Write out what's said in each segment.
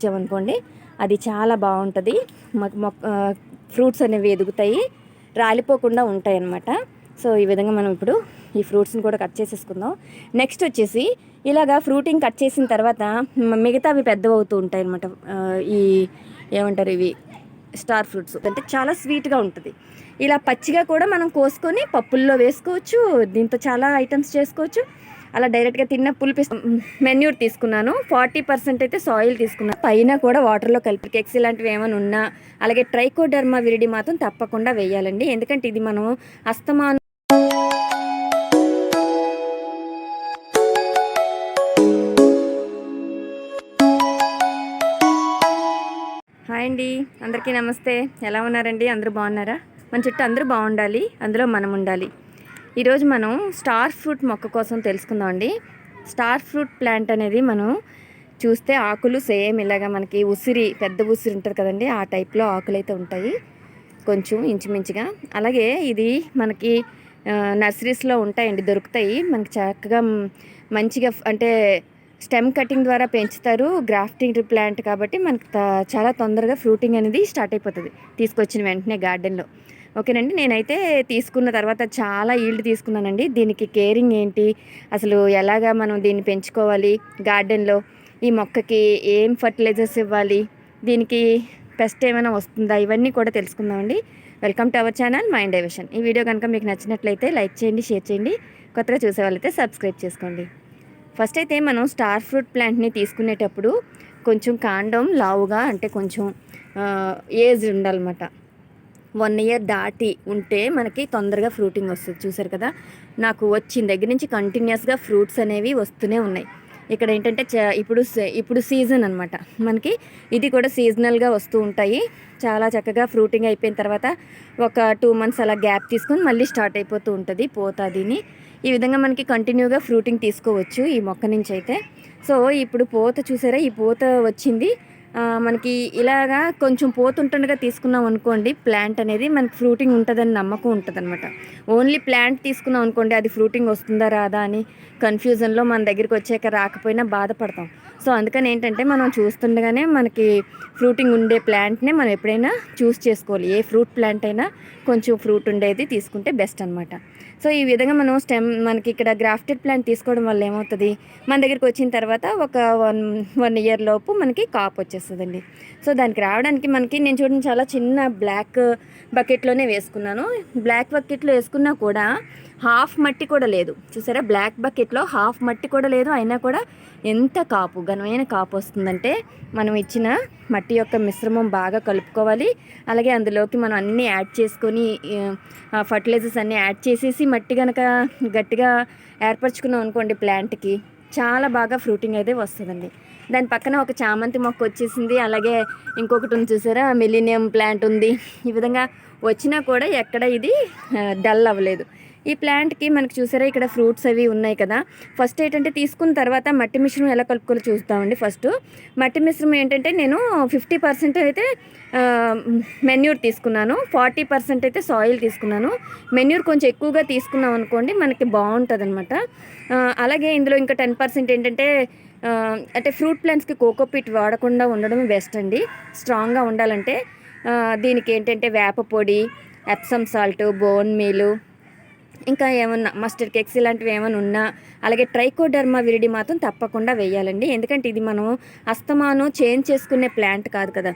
ఇచ్చామనుకోండి అది చాలా బాగుంటుంది. ఫ్రూట్స్ అనేవి ఎదుగుతాయి, రాలిపోకుండా ఉంటాయి అన్నమాట. సో ఈ విధంగా మనం ఇప్పుడు ఈ ఫ్రూట్స్ని కూడా కట్ చేసేసుకుందాం. నెక్స్ట్ వచ్చేసి ఇలాగా ఫ్రూటింగ్ కట్ చేసిన తర్వాత మిగతావి పెద్దవి అవుతూ ఉంటాయి అన్నమాట. ఈ ఏమంటారు, ఇవి స్టార్ ఫ్రూట్స్ అంటే చాలా స్వీట్గా ఉంటుంది. ఇలా పచ్చిగా కూడా మనం కోసుకొని పప్పుల్లో వేసుకోవచ్చు, దీంతో చాలా ఐటమ్స్ చేసుకోవచ్చు. అలా డైరెక్ట్గా తిన్న పులిపి మెన్యూర్ తీసుకున్నాను. 40% అయితే సాయిల్ తీసుకున్నాను. పైన కూడా వాటర్లో కలిపి కేక్స్ ఇలాంటివి ఏమైనా ఉన్నా, అలాగే ట్రైకోడర్మా విరిడి మాత్రం తప్పకుండా వేయాలండి. ఎందుకంటే ఇది మనం అస్తమాను హాయ్ అండి, అందరికీ నమస్తే. ఎలా ఉన్నారండి? అందరూ బాగున్నారా? మన చుట్టూ అందరూ బాగుండాలి, అందులో మనం ఉండాలి. ఈరోజు మనం స్టార్ ఫ్రూట్ మొక్క కోసం తెలుసుకుందాం అండి. స్టార్ ఫ్రూట్ ప్లాంట్ అనేది మనం చూస్తే ఆకులు సేమ్ ఇలాగా మనకి ఉసిరి, పెద్ద ఉసిరి ఉంటుంది కదండి, ఆ టైప్లో ఆకులు అయితే ఉంటాయి కొంచెం ఇంచుమించుగా. అలాగే ఇది మనకి నర్సరీస్లో ఉంటాయండి, దొరుకుతాయి మనకి చక్కగా మంచిగా. అంటే స్టెమ్ కటింగ్ ద్వారా పెంచుతారు, గ్రాఫ్టింగ్ ప్లాంట్ కాబట్టి మనకి చాలా తొందరగా ఫ్రూటింగ్ అనేది స్టార్ట్ అయిపోతుంది తీసుకొచ్చిన వెంటనే గార్డెన్లో. ఓకేనండి, నేనైతే తీసుకున్న తర్వాత చాలా ఈల్డ్ తీసుకున్నానండి. దీనికి కేరింగ్ ఏంటి, అసలు ఎలాగా మనం దీన్ని పెంచుకోవాలి, గార్డెన్లో ఈ మొక్కకి ఏం ఫర్టిలైజర్స్ ఇవ్వాలి, దీనికి పెస్ట్ ఏమైనా వస్తుందా, ఇవన్నీ కూడా తెలుసుకుందామండి. Welcome to our channel mind diversion. ఈ వీడియో కనుక మీకు నచ్చినట్లయితే లైక్ చేయండి, షేర్ చేయండి. కొత్తగా చూసే వాళ్ళైతే సబ్స్క్రైబ్ చేసుకోండి. ఫస్ట్ అయితే మనం స్టార్ ఫ్రూట్ ప్లాంట్ని తీసుకునేటప్పుడు కొంచెం కాండం లావుగా, అంటే కొంచెం ఏజ్ ఉండాలన్నమాట. 1 year దాటి ఉంటే మనకి తొందరగా ఫ్రూటింగ్ వస్తుంది. చూసారు కదా, నాకు వచ్చిన దగ్గర నుంచి కంటిన్యూస్గా ఫ్రూట్స్ అనేవి వస్తూనే ఉన్నాయి. ఇక్కడ ఏంటంటే ఇప్పుడు సీజన్ అనమాట మనకి. ఇది కూడా సీజనల్గా వస్తూ ఉంటాయి. చాలా చక్కగా ఫ్రూటింగ్ అయిపోయిన తర్వాత ఒక 2 months అలా గ్యాప్ తీసుకొని మళ్ళీ స్టార్ట్ అయిపోతూ ఉంటుంది పోతాదిని. ఈ విధంగా మనకి కంటిన్యూగా ఫ్రూటింగ్ తీసుకోవచ్చు ఈ మొక్క నుంచి అయితే. సో ఇప్పుడు పూత చూసారా, ఈ పూత వచ్చింది మనకి. ఇలాగా కొంచెం పోతుంటుండగా తీసుకున్నాం అనుకోండి ప్లాంట్ అనేది, మనకి ఫ్రూటింగ్ ఉంటుందని నమ్మకం ఉంటుంది అనమాట. ఓన్లీ ప్లాంట్ తీసుకున్నాం అనుకోండి, అది ఫ్రూటింగ్ వస్తుందా రాదా అని కన్ఫ్యూజన్లో మన దగ్గరికి వచ్చాక రాకపోయినా బాధపడతాం. సో అందుకని ఏంటంటే మనం చూస్తుండగానే మనకి ఫ్రూటింగ్ ఉండే ప్లాంట్నే మనం ఎప్పుడైనా చూస్ చేసుకోవాలి. ఏ ఫ్రూట్ ప్లాంట్ అయినా కొంచెం ఫ్రూట్ ఉండేది తీసుకుంటే బెస్ట్ అనమాట. సో ఈ విధంగా మనం మనకి ఇక్కడ గ్రాఫ్టెడ్ ప్లాంట్ తీసుకోవడం వల్ల ఏమవుతుంది, మన దగ్గరికి వచ్చిన తర్వాత ఒక 1 year లోపు మనకి కాపు వచ్చేస్తుందండి. సో దానికి రావడానికి మనకి, నేను చూడండి చాలా చిన్న బ్లాక్ బకెట్లోనే వేసుకున్నాను. బ్లాక్ బకెట్లో వేసుకున్నా కూడా హాఫ్ మట్టి కూడా లేదు. చూసారా, బ్లాక్ బకెట్లో హాఫ్ మట్టి కూడా లేదు, అయినా కూడా ఎంత కాపు, ఘనమైన కాపు వస్తుందంటే మనం ఇచ్చిన మట్టి యొక్క మిశ్రమం బాగా కలుపుకోవాలి. అలాగే అందులోకి మనం అన్నీ యాడ్ చేసుకొని ఫర్టిలైజర్స్ అన్నీ యాడ్ చేసేసి మట్టి కనుక గట్టిగా ఏర్పరచుకున్నాం అనుకోండి ప్లాంట్కి, చాలా బాగా ఫ్రూటింగ్ అయితే వస్తుందండి. దాని పక్కన ఒక చామంతి మొక్క వచ్చేసింది. అలాగే ఇంకొకటి ఉంది చూసారా, మిలీనియం ప్లాంట్ ఉంది. ఈ విధంగా వచ్చినా కూడా ఎక్కడ ఇది డల్ అవ్వలేదు. ఈ ప్లాంట్కి మనకి చూసారా ఇక్కడ ఫ్రూట్స్ అవి ఉన్నాయి కదా. ఫస్ట్ ఏంటంటే తీసుకున్న తర్వాత మట్టి మిశ్రమం ఎలా కలుపుకోవాలో చూస్తామండి. ఫస్ట్ మట్టి మిశ్రమం ఏంటంటే నేను 50% అయితే మెన్యూర్ తీసుకున్నాను, 40% అయితే సాయిల్ తీసుకున్నాను. మెన్యూర్ కొంచెం ఎక్కువగా తీసుకున్నాం అనుకోండి మనకి బాగుంటుంది అనమాట. అలాగే ఇందులో ఇంకా 10% ఏంటంటే అంటే ఫ్రూట్ ప్లాంట్స్కి కోకోపీట్ వాడకుండా ఉండడం బెస్ట్ అండి. స్ట్రాంగ్గా ఉండాలంటే దీనికి ఏంటంటే వేప పొడి, ఎప్సమ్ సాల్ట్, బోన్ మీలు, ఇంకా ఏమన్నా మస్టర్డ్ కేక్స్ ఇలాంటివి ఏమైనా ఉన్నా, అలాగే ట్రైకోడర్మా విరిడి మాత్రం తప్పకుండా వేయాలండి. ఎందుకంటే ఇది మనం అస్తమాను చేంజ్ చేసుకునే ప్లాంట్ కాదు కదా.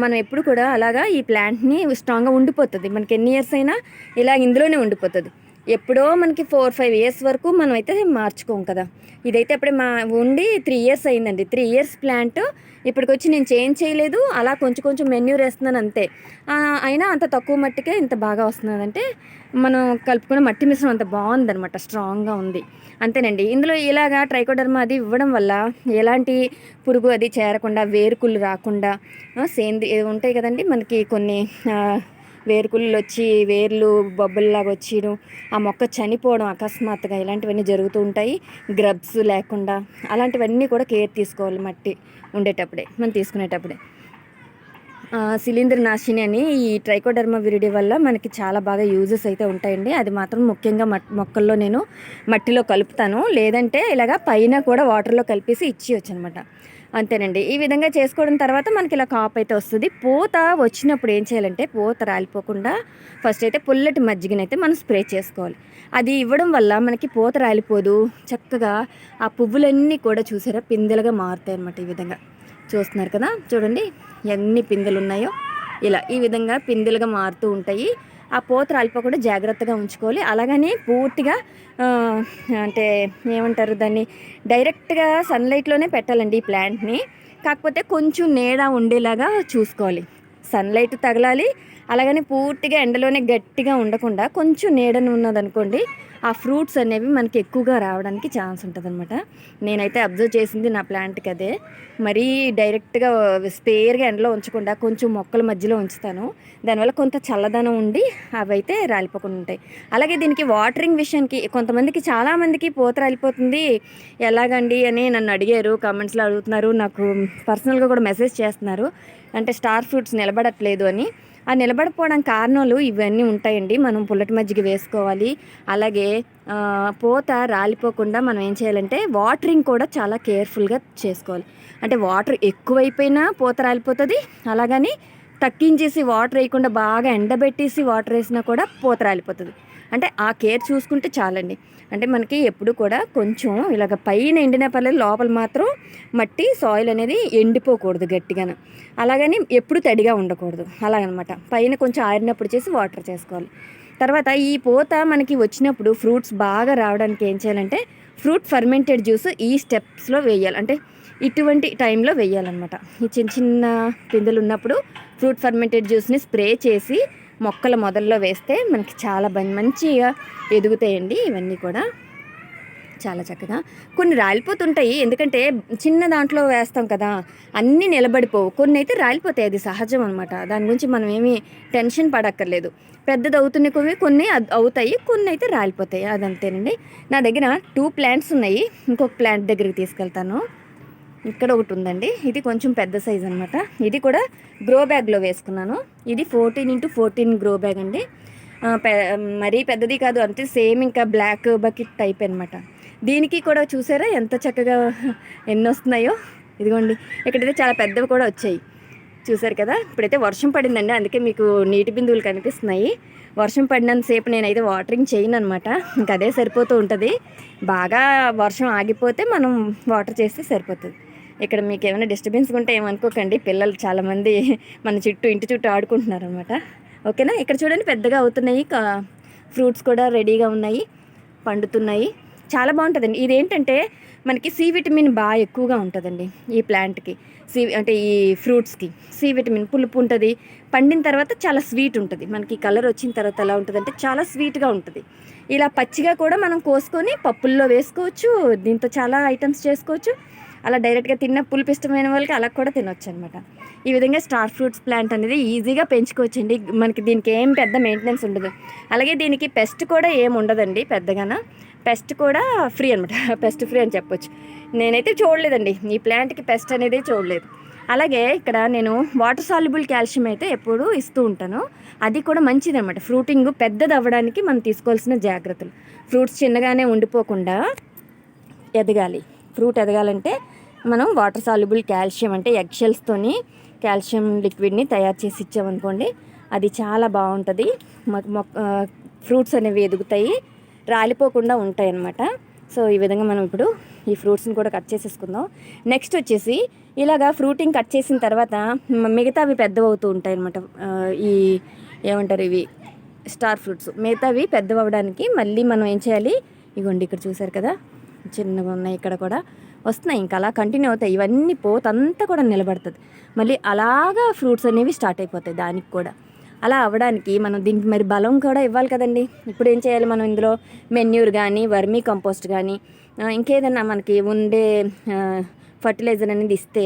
మనం ఎప్పుడు కూడా అలాగా ఈ ప్లాంట్ని స్ట్రాంగ్గా ఉండిపోతుంది. మనకి ఎన్ని ఇయర్స్ అయినా ఇలా ఇందులోనే ఉండిపోతుంది. ఎప్పుడో మనకి 4-5 years వరకు మనం అయితే మార్చుకోం కదా. ఇదైతే అప్పుడే ఉండి 3 years అయిందండి. 3 years ప్లాంట్ ఇప్పటికొచ్చి నేను చేంజ్ చేయలేదు, అలా కొంచెం కొంచెం మెన్యూర్ వేస్తున్నాను అంతే. అయినా అంత తక్కువ మట్టికే ఇంత బాగా వస్తున్నదంటే మనం కలుపుకున్న మట్టి మిశ్రమం అంత బాగుందనమాట, స్ట్రాంగ్గా ఉంది అంతేనండి. ఇందులో ఇలాగా ట్రైకోడర్మా అది ఇవ్వడం వల్ల ఎలాంటి పురుగు అది చేరకుండా, వేరుకుళ్ళు రాకుండా, ఉంటాయి కదండి మనకి కొన్ని వేరుకుళ్ళు వచ్చి వేర్లు బొబ్బల్లాగా వచ్చిను, ఆ మొక్క చనిపోవడం అకస్మాత్తుగా, ఇలాంటివన్నీ జరుగుతూ ఉంటాయి. గ్రబ్స్ లేకుండా అలాంటివన్నీ కూడా కేర్ తీసుకోవాలి మట్టి ఉండేటప్పుడే, మనం తీసుకునేటప్పుడే. శిలీంద్ర నాశిని అని ఈ ట్రైకోడర్మా విరిడి వల్ల మనకి చాలా బాగా యూజెస్ అయితే ఉంటాయండి. అది మాత్రం ముఖ్యంగా మొక్కల్లో నేను మట్టిలో కలుపుతాను, లేదంటే ఇలాగా పైన కూడా వాటర్లో కలిపేసి ఇచ్చేయచ్చు అనమాట. అంతేనండి. ఈ విధంగా చేసుకోవడం తర్వాత మనకి ఇలా కాపు అయితే వస్తుంది. పూత వచ్చినప్పుడు ఏం చేయాలంటే పూత రాలిపోకుండా ఫస్ట్ అయితే పుల్లటి మజ్జిగనైతే మనం స్ప్రే చేసుకోవాలి. అది ఇవ్వడం వల్ల మనకి పూత రాలిపోదు. చక్కగా ఆ పువ్వులన్నీ కూడా చూసారా పిందెలుగా మారుతాయి అన్నమాట. ఈ విధంగా చూస్తున్నారు కదా, చూడండి ఎన్ని పిందెలు ఉన్నాయో. ఇలా ఈ విధంగా పిందెలుగా మారుతూ ఉంటాయి. ఆ పూత రాలిపోకుండా జాగ్రత్తగా ఉంచుకోవాలి. అలాగని పూర్తిగా అంటే ఏమంటారు దాన్ని, డైరెక్ట్గా సన్లైట్లోనే పెట్టాలండి ఈ ప్లాంట్ని. కాకపోతే కొంచెం నీడ ఉండేలాగా చూసుకోవాలి. సన్లైట్ తగలాలి, అలాగని పూర్తిగా ఎండలోనే గట్టిగా ఉండకుండా కొంచెం నీడను ఉన్నదనుకోండి, ఆ ఫ్రూట్స్ అనేవి మనకి ఎక్కువగా రావడానికి ఛాన్స్ ఉంటుంది అనమాట. నేనైతే అబ్జర్వ్ చేసింది నా ప్లాంట్కి అదే. మరీ డైరెక్ట్గా స్పేర్గా ఎండలో ఉంచకుండా కొంచెం మొక్కల మధ్యలో ఉంచుతాను. దానివల్ల కొంత చల్లదనం ఉండి అవి అయితే రాలిపోకుండా ఉంటాయి. అలాగే దీనికి వాటరింగ్ విషయానికి కొంతమందికి, చాలామందికి పూత రాలిపోతుంది ఎలాగండి అని నన్ను అడిగారు, కామెంట్స్లో అడుగుతున్నారు, నాకు పర్సనల్గా కూడా మెసేజ్ చేస్తున్నారు. అంటే స్టార్ ఫ్రూట్స్ నిలబడట్లేదు అని. ఆ నిలబడిపోవడం కారణాలు ఇవన్నీ ఉంటాయండి. మనం పుల్లటి మజ్జిగ వేసుకోవాలి. అలాగే పూత రాలిపోకుండా మనం ఏం చేయాలంటే వాటరింగ్ కూడా చాలా కేర్ఫుల్గా చేసుకోవాలి. అంటే వాటర్ ఎక్కువైపోయినా పూత రాలిపోతుంది. అలాగని తగ్గించేసి వాటర్ వేయకుండా బాగా ఎండబెట్టేసి వాటర్ వేసినా కూడా పూత రాలిపోతుంది. అంటే ఆ కేర్ చూసుకుంటే చాలండి. అంటే మనకి ఎప్పుడు కూడా కొంచెం ఇలాగ పైన ఎండినా పర్లేదు, లోపల మాత్రం మట్టి సాయిల్ అనేది ఎండిపోకూడదు గట్టిగాను. అలాగని ఎప్పుడు తడిగా ఉండకూడదు. అలాగనమాట పైన కొంచెం ఆరినప్పుడు చేసి వాటర్ చేసుకోవాలి. తర్వాత ఈ పూత మనకి వచ్చినప్పుడు ఫ్రూట్స్ బాగా రావడానికి ఏం చేయాలంటే ఫ్రూట్ ఫర్మెంటెడ్ జ్యూస్ ఈ స్టెప్స్లో వేయాలి. అంటే ఇటువంటి టైంలో వేయాలన్నమాట. ఈ చిన్న చిన్న పిందెలు ఉన్నప్పుడు ఫ్రూట్ ఫర్మెంటెడ్ జ్యూస్ని స్ప్రే చేసి మొక్కల మొదల్లో వేస్తే మనకి చాలా మంచిగా ఎదుగుతాయండి. ఇవన్నీ కూడా చాలా చక్కగా. కొన్ని రాలిపోతుంటాయి, ఎందుకంటే చిన్న దాంట్లో వేస్తాం కదా, అన్నీ నిలబడిపోవు. కొన్ని అయితే రాలిపోతాయి, అది సహజం అనమాట. దాని గురించి మనం ఏమీ టెన్షన్ పడక్కర్లేదు. పెద్దది అవుతున్న కొన్ని అవుతాయి, కొన్ని అయితే రాలిపోతాయి, అదంతేనండి. నా దగ్గర 2 ప్లాంట్స్ ఉన్నాయి. ఇంకొక ప్లాంట్ దగ్గరికి తీసుకెళ్తాను. ఇక్కడ ఒకటి ఉందండి, ఇది కొంచెం పెద్ద సైజ్ అనమాట. ఇది కూడా గ్రో బ్యాగ్లో వేసుకున్నాను. ఇది 14x14 గ్రో బ్యాగ్ అండి. మరీ పెద్దది కాదు, అంతే సేమ్ ఇంకా బ్లాక్ బకెట్ టైప్ అనమాట. దీనికి కూడా చూసారా ఎంత చక్కగా ఎన్ని వస్తున్నాయో. ఇదిగోండి, ఇక్కడైతే చాలా పెద్దవి కూడా వచ్చాయి, చూసారు కదా. ఇప్పుడైతే వర్షం పడిందండి, అందుకే మీకు నీటి బిందువులు కనిపిస్తున్నాయి. వర్షం పడినంతసేపు నేనైతే వాటరింగ్ చేయను అనమాట. ఇంకా అదే సరిపోతూ ఉంటుంది. బాగా వర్షం ఆగిపోతే మనం వాటర్ చేస్తే సరిపోతుంది. ఇక్కడ మీకు ఏమైనా డిస్టర్బెన్స్ ఉంటే ఏమనుకోకండి, పిల్లలు చాలామంది మన ఇంటి చుట్టూ ఆడుకుంటున్నారు అనమాట. ఓకేనా. ఇక్కడ చూడండి పెద్దగా అవుతున్నాయి, ఫ్రూట్స్ కూడా రెడీగా ఉన్నాయి, పండుతున్నాయి. చాలా బాగుంటుందండి. ఇదేంటంటే మనకి సి విటమిన్ బాగా ఎక్కువగా ఉంటుందండి ఈ ప్లాంట్కి. అంటే ఈ ఫ్రూట్స్కి సి విటమిన్ పులుపు ఉంటుంది. పండిన తర్వాత చాలా స్వీట్ ఉంటుంది. మనకి కలర్ వచ్చిన తర్వాత ఎలా ఉంటుంది అంటే చాలా స్వీట్గా ఉంటుంది. ఇలా పచ్చిగా కూడా మనం కోసుకొని పప్పుల్లో వేసుకోవచ్చు, దీంతో చాలా ఐటమ్స్ చేసుకోవచ్చు. అలా డైరెక్ట్గా తిన్న పులుపు ఇష్టమైన వాళ్ళకి అలా కూడా తినొచ్చు అనమాట. ఈ విధంగా స్టార్ ఫ్రూట్స్ ప్లాంట్ అనేది ఈజీగా పెంచుకోవచ్చండి. మనకి దీనికి ఏం పెద్ద మెయింటెనెన్స్ ఉండదు. అలాగే దీనికి పెస్ట్ కూడా ఏం ఉండదండి పెద్దగాన. పెస్ట్ కూడా ఫ్రీ అనమాట, పెస్ట్ ఫ్రీ అని చెప్పొచ్చు. నేనైతే చూడలేదండి ఈ ప్లాంట్కి పెస్ట్ అనేది చూడలేదు. అలాగే ఇక్కడ నేను వాటర్ సాల్యుబుల్ కాల్షియం అయితే ఎప్పుడూ ఇస్తూ ఉంటాను. అది కూడా మంచిది అనమాట. ఫ్రూటింగ్ పెద్దది అవ్వడానికి మనం తీసుకోవాల్సిన జాగ్రత్తలు. ఫ్రూట్స్ చిన్నగానే ఉండిపోకుండా ఎదగాలి. ఫ్రూట్ ఎదగాలంటే మనం వాటర్ సాల్యుబుల్ కాల్షియం అంటే ఎగ్ షెల్స్తోని కాల్షియం లిక్విడ్ని తయారు చేసి ఇచ్చామనుకోండి, అది చాలా బాగుంటుంది. ఫ్రూట్స్ అనేవి ఎదుగుతాయి, రాలిపోకుండా ఉంటాయి అన్నమాట. సో ఈ విధంగా మనం ఇప్పుడు ఈ ఫ్రూట్స్ని కూడా కట్ చేసేసుకుందాం. నెక్స్ట్ వచ్చేసి ఇలాగా ఫ్రూటింగ్ కట్ చేసిన తర్వాత మిగతావి పెద్దవవుతూ ఉంటాయి అన్నమాట. ఈ ఏమంటారు ఇవి స్టార్ ఫ్రూట్స్ మిగతావి పెద్దవడానికి మళ్ళీ మనం ఏం చేయాలి, ఇగోండి ఇక్కడ చూసారు కదా చిన్నగా ఉన్నాయి, ఇక్కడ కూడా వస్తున్నాయి. ఇంకా అలా కంటిన్యూ అవుతాయి. ఇవన్నీ పోతంతా కూడా నిలబడుతుంది. మళ్ళీ అలాగా ఫ్రూట్స్ అనేవి స్టార్ట్ అయిపోతాయి. దానికి కూడా అలా అవ్వడానికి మనం దీనికి మరి బలం కూడా ఇవ్వాలి కదండి. ఇప్పుడు ఏం చేయాలి, మనం ఇందులో మెన్యూర్ కానీ వర్మీ కంపోస్ట్ కానీ ఇంకేదన్నా మనకి ఉండే ఫర్టిలైజర్ అనేది ఇస్తే,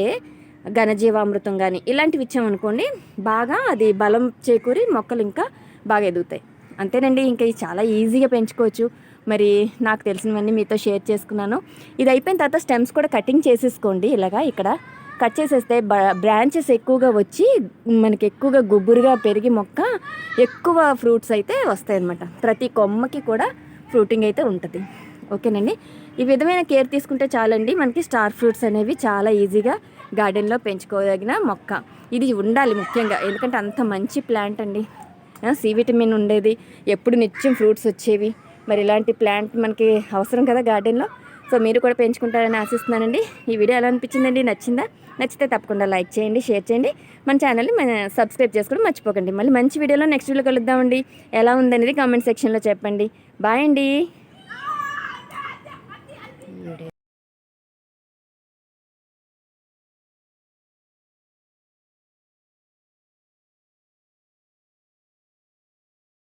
ఘనజీవామృతం కానీ ఇలాంటివి ఇచ్చామనుకోండి, బాగా అది బలం చేకూరి మొక్కలు ఇంకా బాగా ఎదుగుతాయి. అంతేనండి, ఇంకా ఇది చాలా ఈజీగా పెంచుకోవచ్చు. మరి నాకు తెలిసినవన్నీ మీతో షేర్ చేసుకున్నాను. ఇది అయిపోయిన తర్వాత స్టెమ్స్ కూడా కటింగ్ చేసేసుకోండి. ఇలాగా ఇక్కడ కట్ చేసేస్తే బ్రాంచెస్ ఎక్కువగా వచ్చి మనకి ఎక్కువగా గుబురుగా పెరిగి మొక్క ఎక్కువ ఫ్రూట్స్ అయితే వస్తాయి అన్నమాట. ప్రతి కొమ్మకి కూడా ఫ్రూటింగ్ అయితే ఉంటుంది. ఓకేనండి, ఈ విధమైన కేర్ తీసుకుంటే చాలండి, మనకి స్టార్ ఫ్రూట్స్ అనేవి చాలా ఈజీగా గార్డెన్లో పెంచుకోదగిన మొక్క. ఇది ఉండాలి ముఖ్యంగా, ఎందుకంటే అంత మంచి ప్లాంట్ అండి. సి విటమిన్ ఉండేది, ఎప్పుడు నిత్యం ఫ్రూట్స్ వచ్చేవి. మరి ఇలాంటి ప్లాంట్ మనకి అవసరం కదా గార్డెన్లో. సో మీరు కూడా పెంచుకుంటారని ఆశిస్తున్నానండి. ఈ వీడియో ఎలా అనిపించిందండి? నచ్చిందా? నచ్చితే తప్పకుండా లైక్ చేయండి, షేర్ చేయండి, మన ఛానల్ని సబ్స్క్రైబ్ చేసుకోవడం మర్చిపోకండి. మళ్ళీ మంచి వీడియోలో నెక్స్ట్ వీడియో కలుద్దామండి. ఎలా ఉందనేది కామెంట్ సెక్షన్లో చెప్పండి. బాయ్ అండి.